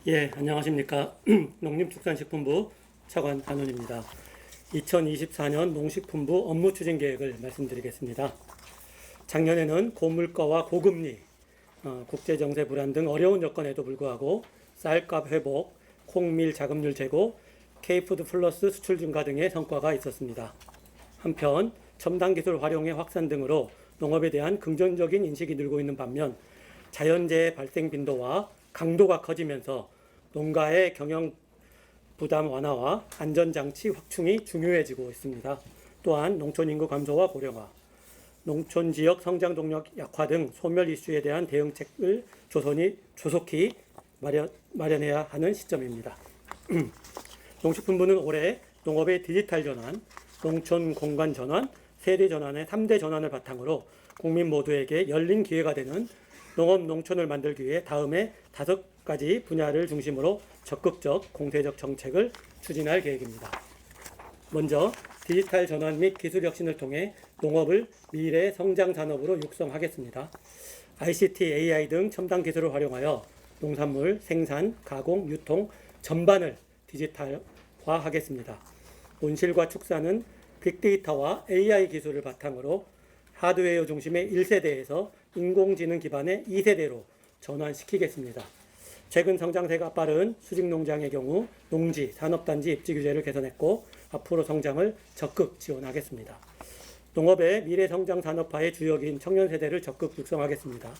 예, 안녕하십니까. 농림축산식품부 차관 한원입니다. 2024년 농식품부 업무 추진 계획을 말씀드리겠습니다. 작년에는 고물가와 고금리, 국제정세 불안 등 어려운 여건에도 불구하고 쌀값 회복, 콩밀 자급률 제고, K푸드 플러스 수출 증가 등의 성과가 있었습니다. 한편 첨단 기술 활용의 확산 등으로 농업에 대한 긍정적인 인식이 늘고 있는 반면 자연재해 발생 빈도와 강도가 커지면서 농가의 경영 부담 완화와 안전장치 확충이 중요해지고 있습니다. 또한 농촌 인구 감소와 고령화, 농촌 지역 성장 동력 약화 등 소멸 이슈에 대한 대응책을 조속히 마련해야 하는 시점입니다. 농식품부는 올해 농업의 디지털 전환, 농촌 공간 전환, 세대 전환의 3대 전환을 바탕으로 국민 모두에게 열린 기회가 되는 농업 농촌을 만들기 위해 다음에 5가지 분야를 중심으로 적극적 공세적 정책을 추진할 계획입니다. 먼저 디지털 전환 및 기술 혁신을 통해 농업을 미래 성장 산업으로 육성하겠습니다. ICT, AI 등 첨단 기술을 활용하여 농산물 생산, 가공, 유통 전반을 디지털화하겠습니다. 온실과 축사는 빅데이터와 AI 기술을 바탕으로 하드웨어 중심의 1세대에서 인공지능 기반의 2세대로 전환시키겠습니다. 최근 성장세가 빠른 수직농장의 경우 농지, 산업단지 입지 규제를 개선했고 앞으로 성장을 적극 지원하겠습니다. 농업의 미래 성장 산업화의 주역인 청년 세대를 적극 육성하겠습니다.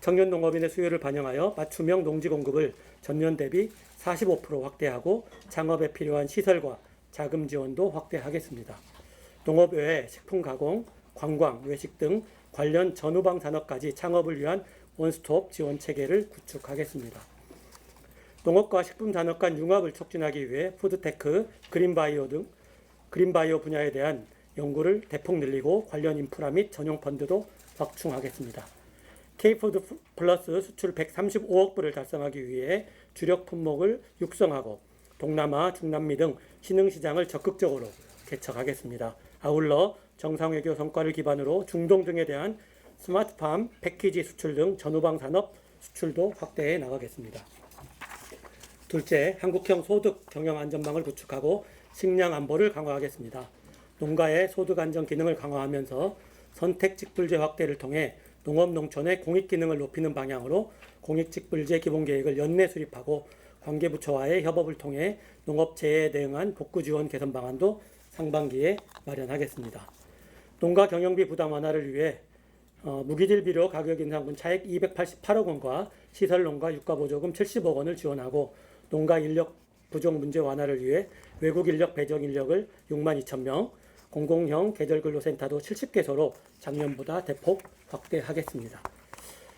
청년 농업인의 수요를 반영하여 맞춤형 농지 공급을 전년 대비 45% 확대하고 창업에 필요한 시설과 자금 지원도 확대하겠습니다. 농업 외에 식품 가공, 관광, 외식 등 관련 전후방 산업까지 창업을 위한 원스톱 지원 체계를 구축하겠습니다. 농업과 식품 산업 간 융합을 촉진하기 위해 푸드테크, 그린바이오 분야에 대한 연구를 대폭 늘리고 관련 인프라 및 전용 펀드도 확충하겠습니다. K푸드 플러스 수출 135억 불을 달성하기 위해 주력 품목을 육성하고 동남아, 중남미 등 신흥시장을 적극적으로 개척하겠습니다. 아울러 정상외교 성과를 기반으로 중동 등에 대한 스마트팜, 패키지 수출 등 전후방 산업 수출도 확대해 나가겠습니다. 둘째, 한국형 소득 경영 안전망을 구축하고 식량 안보를 강화하겠습니다. 농가의 소득 안전 기능을 강화하면서 선택 직불제 확대를 통해 농업 농촌의 공익 기능을 높이는 방향으로 공익 직불제 기본 계획을 연내 수립하고 관계부처와의 협업을 통해 농업 재해에 대응한 복구 지원 개선 방안도 상반기에 마련하겠습니다. 농가 경영비 부담 완화를 위해 무기질 비료 가격 인상분 차액 288억 원과 시설 농가 유가 보조금 70억 원을 지원하고 농가 인력 부족 문제 완화를 위해 외국 인력 배정 인력을 6만 2천 명, 공공형 계절근로센터도 70개소로 작년보다 대폭 확대하겠습니다.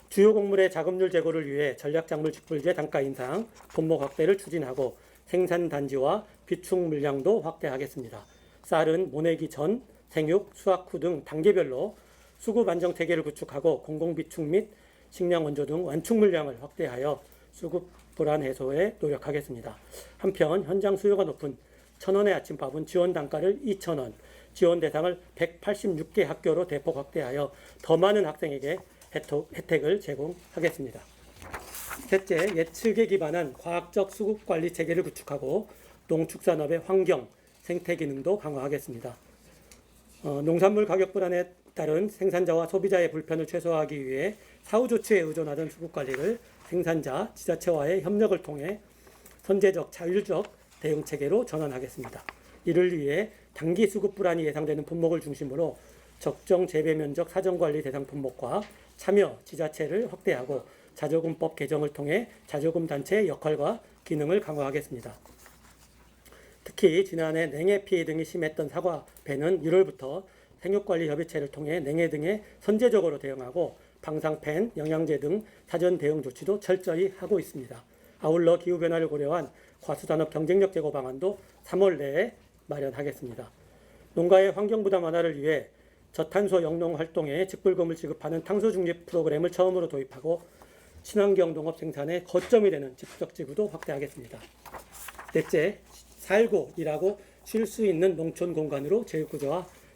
주요 곡물의 자급률 제고를 위해 전략작물 직불제 단가 인상, 분목 확대를 추진하고 생산 단지와 비축 물량도 확대하겠습니다. 쌀은 모내기 전, 생육, 수확 후 등 단계별로 수급 안정 체계를 구축하고 공공비축 및 식량 원조 등 완축 물량을 확대하여 수급 불안 해소에 노력하겠습니다. 한편 현장 수요가 높은 1,000원의 아침밥은 지원 단가를 2,000원, 지원 대상을 186개 학교로 대폭 확대하여 더 많은 학생에게 혜택을 제공하겠습니다. 셋째, 예측에 기반한 과학적 수급 관리 체계를 구축하고 농축산업의 환경, 생태 기능도 강화하겠습니다. 농산물 가격 불안에 따른 생산자와 소비자의 불편을 최소화하기 위해 사후 조치에 의존하던 수급 관리를 생산자, 지자체와의 협력을 통해 선제적, 자율적 대응 체계로 전환하겠습니다. 이를 위해 단기 수급 불안이 예상되는 품목을 중심으로 적정 재배 면적 사전 관리 대상 품목과 참여 지자체를 확대하고 자조금법 개정을 통해 자조금 단체의 역할과 기능을 강화하겠습니다. 특히 지난해 냉해 피해 등이 심했던 사과, 배는 1월부터 생육관리협의체를 통해 냉해 등에 선제적으로 대응하고 방사팬, 영양제 등 사전 대응 조치도 철저히 하고 있습니다. 아울러 기후변화를 고려한 과수산업 경쟁력 제고 방안도 3월 내에 마련하겠습니다. 농가의 환경부담 완화를 위해 저탄소 영농 활동에 직불금을 지급하는 탄소 중립 프로그램을 처음으로 도입하고 친환경 농업 생산의 거점이 되는 직접지구도 확대하겠습니다. 넷째, 살고 일하고 쉴 수 있는 농촌 공간으로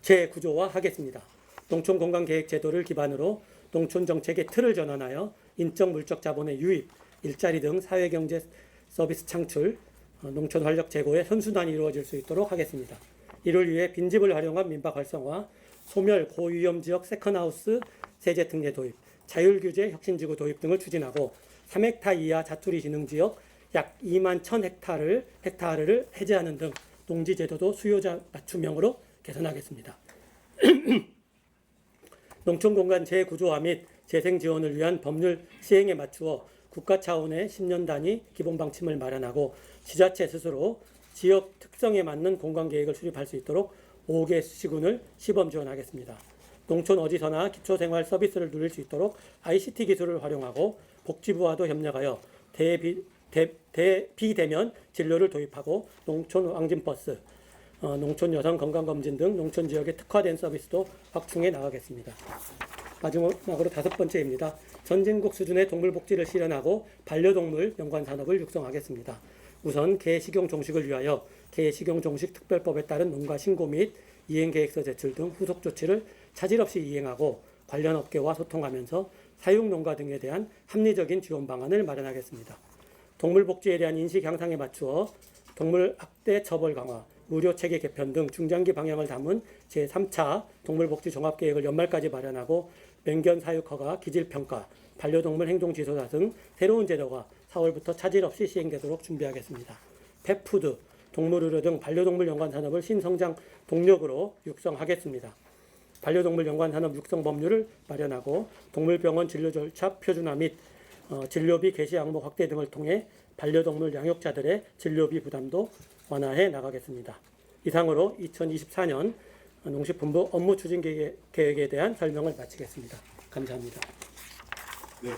재구조화하겠습니다. 농촌 공간 계획 제도를 기반으로 농촌 정책의 틀을 전환하여 인적 물적 자본의 유입, 일자리 등 사회경제 서비스 창출, 농촌 활력 제고의 선순환이 이루어질 수 있도록 하겠습니다. 이를 위해 빈집을 활용한 민박 활성화, 소멸 고위험 지역 세컨하우스 세제 특례 도입, 자율규제 혁신지구 도입 등을 추진하고 3헥타 이하 자투리 진흥 지역 약 2만 1,000헥타르를 해제하는 등 농지 제도도 수요자 맞춤형으로 개선하겠습니다. 농촌 공간 재구조화 및 재생 지원을 위한 법률 시행에 맞추어 국가 차원의 10년 단위 기본 방침을 마련하고 지자체 스스로 지역 특성에 맞는 공간 계획을 수립할 수 있도록 5개 시군을 시범 지원하겠습니다. 농촌 어디서나 기초생활 서비스를 누릴 수 있도록 ICT 기술을 활용하고 복지부와도 협력하여 비대면 진료를 도입하고 농촌 왕진버스, 농촌 여성 건강검진 등 농촌 지역에 특화된 서비스도 확충해 나가겠습니다. 마지막으로 5번째입니다. 전진국 수준의 동물복지를 실현하고 반려동물 연관 산업을 육성하겠습니다. 우선 개식용 종식을 위하여 개식용 종식 특별법에 따른 농가 신고 및 이행계획서 제출 등 후속 조치를 차질 없이 이행하고 관련 업계와 소통하면서 사육농가 등에 대한 합리적인 지원 방안을 마련하겠습니다. 동물복지에 대한 인식 향상에 맞추어 동물학대 처벌 강화, 의료체계 개편 등 중장기 방향을 담은 제3차 동물복지 종합계획을 연말까지 마련하고 맹견 사육허가, 기질평가, 반려동물 행동지도사 등 새로운 제도가 4월부터 차질 없이 시행되도록 준비하겠습니다. 펫푸드, 동물의료 등 반려동물 연관 산업을 신성장 동력으로 육성하겠습니다. 반려동물 연관 산업 육성 법률을 마련하고 동물병원 진료 절차 표준화 및 진료비 개시 항목 확대 등을 통해 반려동물 양육자들의 진료비 부담도 완화해 나가겠습니다. 이상으로 2024년 농식품부 업무 추진 계획에 대한 설명을 마치겠습니다. 감사합니다. 네.